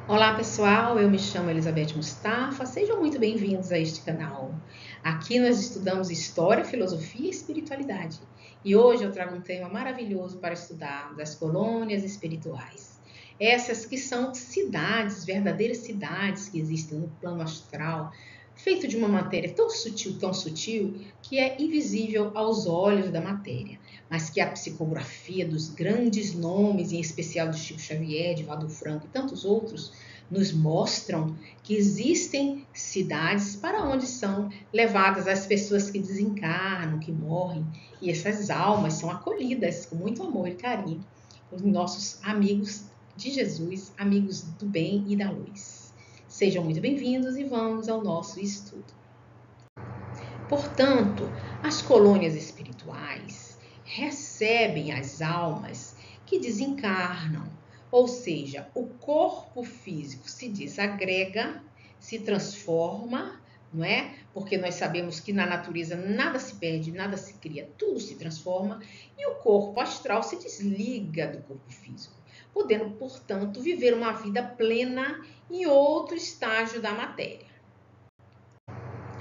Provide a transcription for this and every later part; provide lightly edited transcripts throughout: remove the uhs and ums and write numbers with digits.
Olá pessoal, eu me chamo Elizabeth Mustafa, sejam muito bem-vindos a este canal. Aqui nós estudamos História, Filosofia e Espiritualidade. E hoje eu trago um tema maravilhoso para estudar, das colônias espirituais. Essas que são cidades, verdadeiras cidades que existem no plano astral, feito de uma matéria tão sutil, que é invisível aos olhos da matéria, mas que a psicografia dos grandes nomes, em especial de Chico Xavier, de Valdo Franco e tantos outros, nos mostram que existem cidades para onde são levadas as pessoas que desencarnam, que morrem, e essas almas são acolhidas com muito amor e carinho por nossos amigos de Jesus, amigos do bem e da luz. Sejam muito bem-vindos e vamos ao nosso estudo. Portanto, as colônias espirituais recebem as almas que desencarnam, ou seja, o corpo físico se desagrega, se transforma, não é? Porque nós sabemos que na natureza nada se perde, nada se cria, tudo se transforma, e o corpo astral se desliga do corpo físico, podendo, portanto, viver uma vida plena em outro estágio da matéria.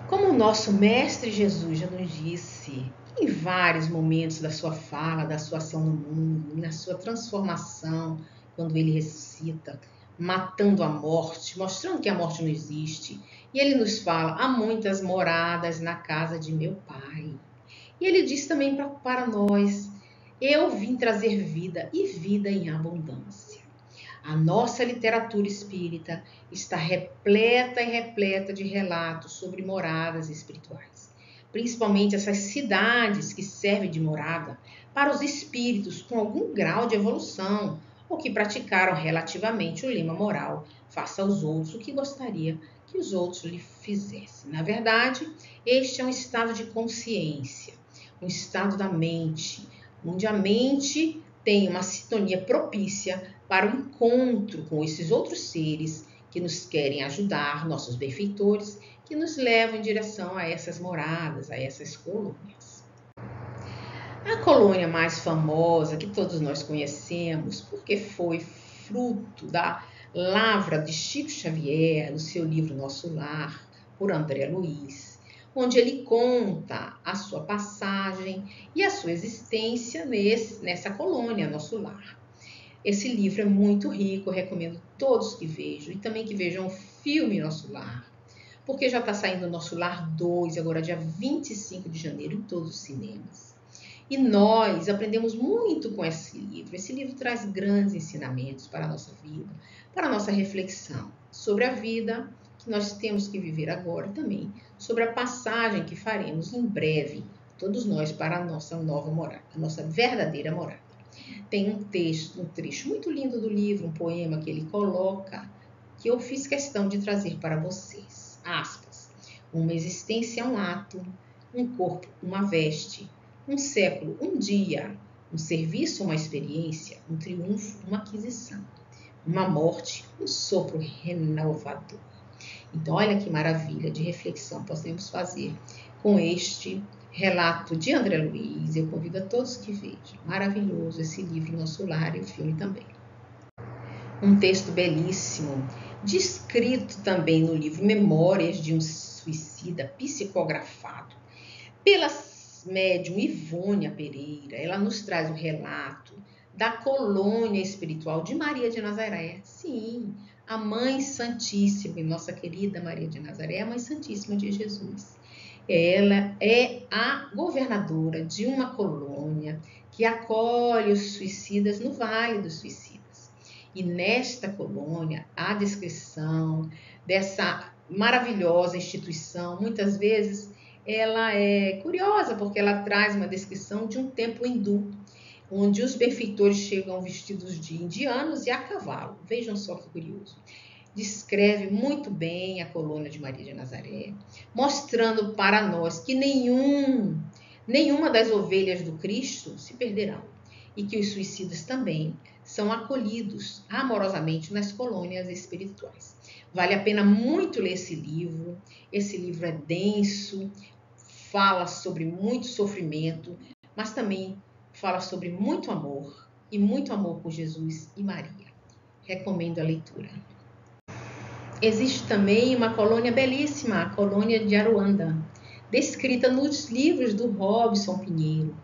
Como o nosso Mestre Jesus já nos disse em vários momentos da sua fala, da sua ação no mundo, na sua transformação, quando ele ressuscita, matando a morte, mostrando que a morte não existe. E ele nos fala: há muitas moradas na casa de meu Pai. E ele diz também para nós: eu vim trazer vida e vida em abundância. A nossa literatura espírita está repleta e repleta de relatos sobre moradas espirituais, principalmente essas cidades que servem de morada para os espíritos com algum grau de evolução ou que praticaram relativamente o lema moral: faça aos outros o que gostaria que os outros lhe fizessem. Na verdade, este é um estado de consciência, um estado da mente, onde a mente tem uma sintonia propícia para o encontro com esses outros seres que nos querem ajudar, nossos benfeitores, que nos levam em direção a essas moradas, a essas colônias. A colônia mais famosa que todos nós conhecemos, porque foi fruto da lavra de Chico Xavier, no seu livro Nosso Lar, por André Luiz, onde ele conta a sua passagem e a sua existência nessa colônia, Nosso Lar. Esse livro é muito rico, eu recomendo todos que vejam e também que vejam o filme Nosso Lar, porque já está saindo Nosso Lar 2, agora dia 25 de janeiro, em todos os cinemas. E nós aprendemos muito com esse livro. Esse livro traz grandes ensinamentos para a nossa vida, para a nossa reflexão sobre a vida que nós temos que viver agora também, sobre a passagem que faremos em breve, todos nós, para a nossa nova morada, a nossa verdadeira morada. Tem um trecho muito lindo do livro, um poema que ele coloca, que eu fiz questão de trazer para vocês. Aspas. Uma existência é um ato, um corpo, uma veste, um século, um dia, um serviço, uma experiência, um triunfo, uma aquisição, uma morte, um sopro renovador. Então, olha que maravilha de reflexão podemos fazer com este relato de André Luiz. Eu convido a todos que vejam. Maravilhoso esse livro, Nosso Lar, e o filme também. Um texto belíssimo, descrito também no livro Memórias de um Suicida, psicografado pela médium Ivônia Pereira. Ela nos traz o relato da colônia espiritual de Maria de Nazaré. Sim, a Mãe Santíssima, nossa querida Maria de Nazaré, a Mãe Santíssima de Jesus. Ela é a governadora de uma colônia que acolhe os suicidas no Vale dos Suicidas. E nesta colônia, a descrição dessa maravilhosa instituição, muitas vezes ela é curiosa, porque ela traz uma descrição de um templo hindu, onde os benfeitores chegam vestidos de indianos e a cavalo. Vejam só que curioso. Descreve muito bem a colônia de Maria de Nazaré, mostrando para nós que nenhuma das ovelhas do Cristo se perderão e que os suicidas também são acolhidos amorosamente nas colônias espirituais. Vale a pena muito ler esse livro. Esse livro é denso, fala sobre muito sofrimento, mas também fala sobre muito amor e muito amor por Jesus e Maria. Recomendo a leitura. Existe também uma colônia belíssima, a colônia de Aruanda, descrita nos livros do Robson Pinheiro.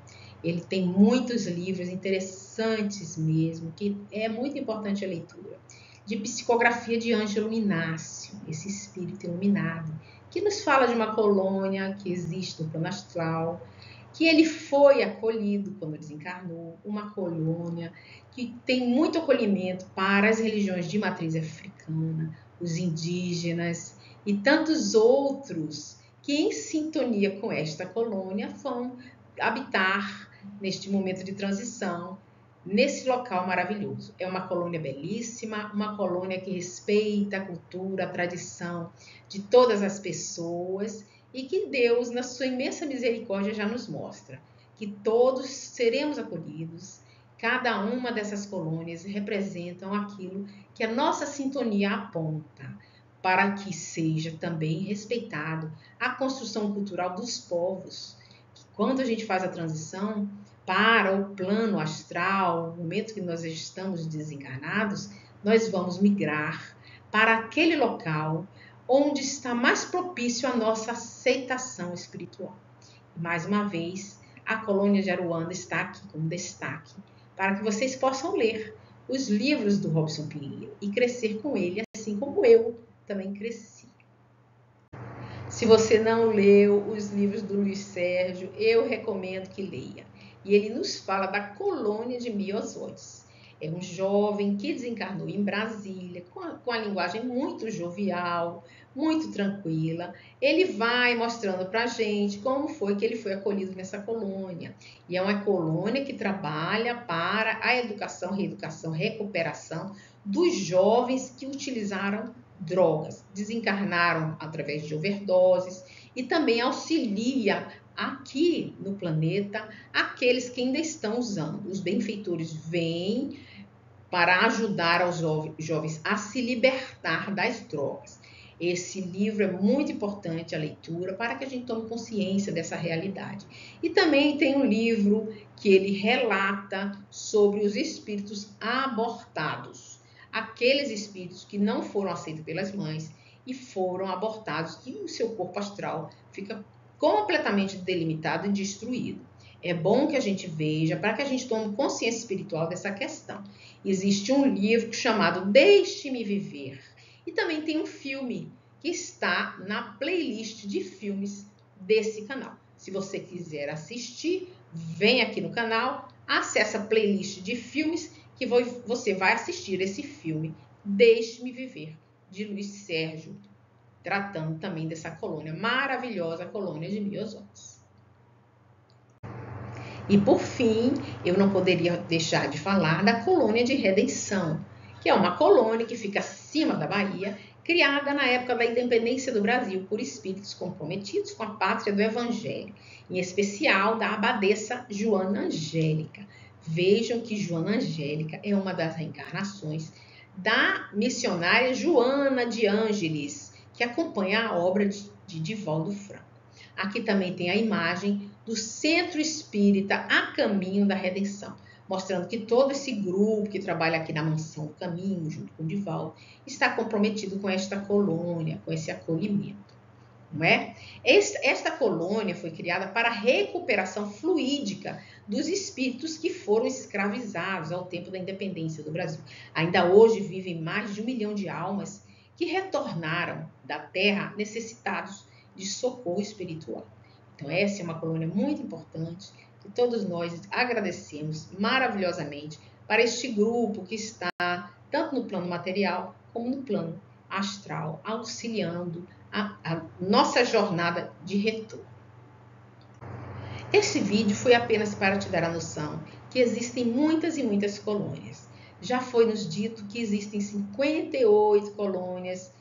Ele tem muitos livros interessantes mesmo, que é muito importante a leitura. De psicografia de Ângelo Inácio, esse espírito iluminado, que nos fala de uma colônia que existe no plano astral, que ele foi acolhido quando desencarnou, uma colônia que tem muito acolhimento para as religiões de matriz africana, os indígenas e tantos outros que, em sintonia com esta colônia, vão habitar neste momento de transição, nesse local maravilhoso. É uma colônia belíssima, uma colônia que respeita a cultura, a tradição de todas as pessoas e que Deus, na sua imensa misericórdia, já nos mostra que todos seremos acolhidos. Cada uma dessas colônias representam aquilo que a nossa sintonia aponta para que seja também respeitado a construção cultural dos povos. Que quando a gente faz a transição para o plano astral, no momento que nós estamos desencarnados, nós vamos migrar para aquele local onde está mais propício a nossa aceitação espiritual. Mais uma vez, a colônia de Aruanda está aqui como destaque, para que vocês possam ler os livros do Robson Pinheiro e crescer com ele, assim como eu também cresci. Se você não leu os livros do Luiz Sérgio, eu recomendo que leia. E ele nos fala da colônia de Miosótis. É um jovem que desencarnou em Brasília, com a linguagem muito jovial, muito tranquila. Ele vai mostrando para a gente como foi que ele foi acolhido nessa colônia. E é uma colônia que trabalha para a educação, reeducação, recuperação dos jovens que utilizaram drogas, desencarnaram através de overdoses e também auxilia aqui no planeta aqueles que ainda estão usando. Os benfeitores vêm para ajudar os jovens a se libertar das drogas. Esse livro é muito importante a leitura para que a gente tome consciência dessa realidade. E também tem um livro que ele relata sobre os espíritos abortados. Aqueles espíritos que não foram aceitos pelas mães e foram abortados e o seu corpo astral fica completamente delimitado e destruído. É bom que a gente veja para que a gente tome consciência espiritual dessa questão. Existe um livro chamado Deixe-me Viver e também tem um filme que está na playlist de filmes desse canal. Se você quiser assistir, vem aqui no canal, acesse a playlist de filmes que você vai assistir esse filme Deixe-me Viver, de Luiz Sérgio, tratando também dessa colônia maravilhosa, a colônia de Miosótis. E por fim, eu não poderia deixar de falar da colônia de Redenção, que é uma colônia que fica acima da Bahia, criada na época da independência do Brasil por espíritos comprometidos com a pátria do Evangelho, em especial da abadesa Joana Angélica. Vejam que Joana Angélica é uma das reencarnações da missionária Joana de Ângeles, que acompanha a obra de Divaldo Franco. Aqui também tem a imagem do Centro Espírita A Caminho da Redenção, mostrando que todo esse grupo que trabalha aqui na Mansão do Caminho, junto com o Divaldo, está comprometido com esta colônia, com esse acolhimento. Não é? Esta colônia foi criada para a recuperação fluídica dos espíritos que foram escravizados ao tempo da independência do Brasil. Ainda hoje vivem mais de 1 milhão de almas que retornaram da Terra necessitados de socorro espiritual. Então, essa é uma colônia muito importante que todos nós agradecemos maravilhosamente para este grupo que está tanto no plano material como no plano astral, auxiliando a nossa jornada de retorno. Esse vídeo foi apenas para te dar a noção que existem muitas e muitas colônias. Já foi nos dito que existem 58 colônias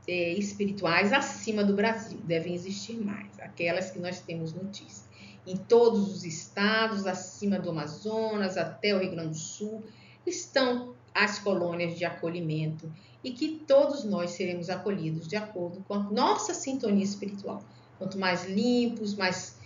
espirituais acima do Brasil. Devem existir mais, aquelas que nós temos notícia. Em todos os estados, acima do Amazonas, até o Rio Grande do Sul, estão as colônias de acolhimento e que todos nós seremos acolhidos de acordo com a nossa sintonia espiritual. Quanto mais limpos, mais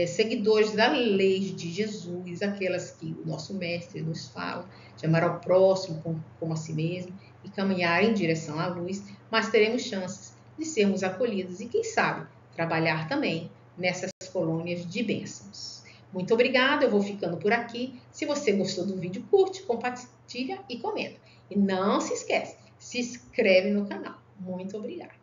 seguidores da lei de Jesus, aquelas que o nosso mestre nos fala, de amar ao próximo como a si mesmo, e caminhar em direção à luz, mas teremos chances de sermos acolhidos e, quem sabe, trabalhar também nessas colônias de bênçãos. Muito obrigada, eu vou ficando por aqui. Se você gostou do vídeo, curte, compartilha e comenta. E não se esquece, se inscreve no canal. Muito obrigada.